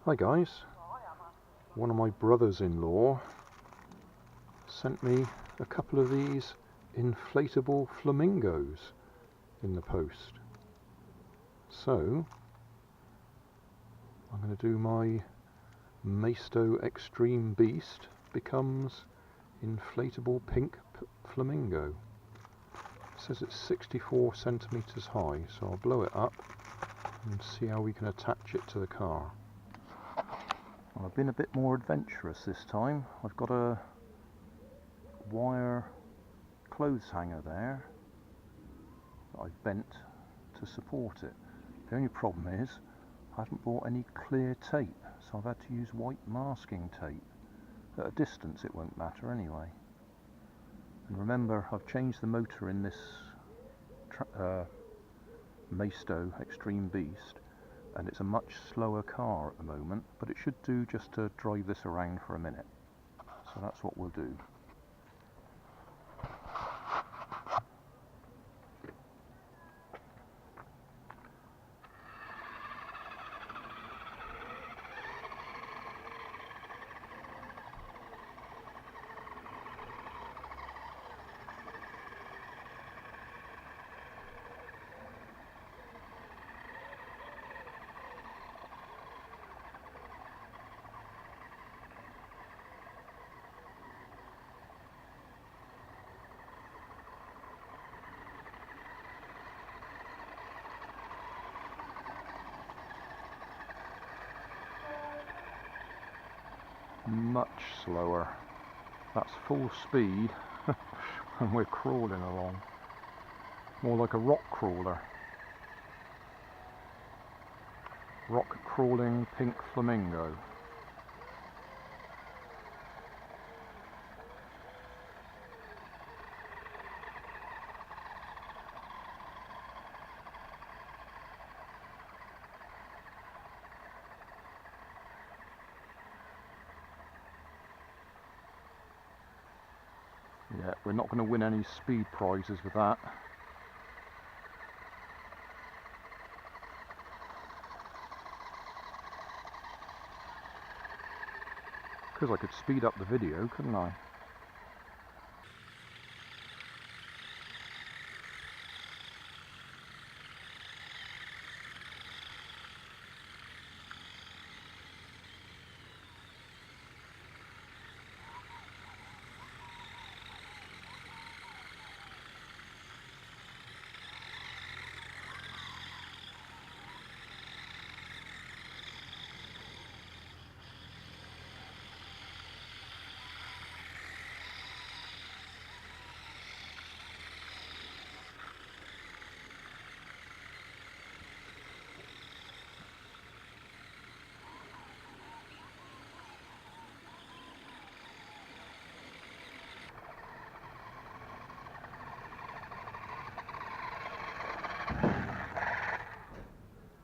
Hi guys, one of my brothers-in-law sent me a couple of these inflatable flamingos in the post. So I'm going to do my Maisto Extreme Beast becomes inflatable pink flamingo. It says it's 64 centimeters high, so I'll blow it up and see how we can attach it to the car. Well, I've been a bit more adventurous this time. I've got a wire clothes hanger there that I've bent to support it. The only problem is I haven't bought any clear tape, so I've had to use white masking tape. At a distance it won't matter anyway. And remember, I've changed the motor in this Maisto Extreme Beast, and it's a much slower car at the moment, but it should do just to drive this around for a minute. So that's what we'll do. Much slower. That's full speed and we're crawling along. More like a rock crawler. Rock crawling pink flamingo. Yeah, we're not going to win any speed prizes with that. Because I could speed up the video, couldn't I?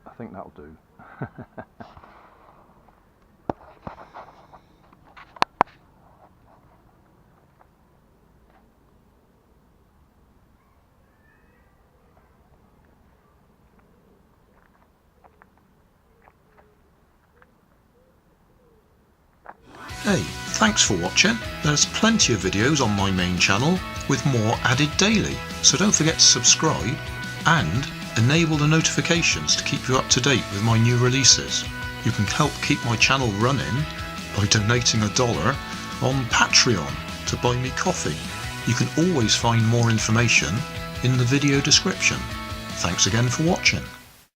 I think that'll do. Hey, thanks for watching. There's plenty of videos on my main channel with more added daily, so don't forget to subscribe and enable the notifications to keep you up to date with my new releases. You can help keep my channel running by donating $1 on Patreon to buy me coffee. You can always find more information in the video description. Thanks again for watching.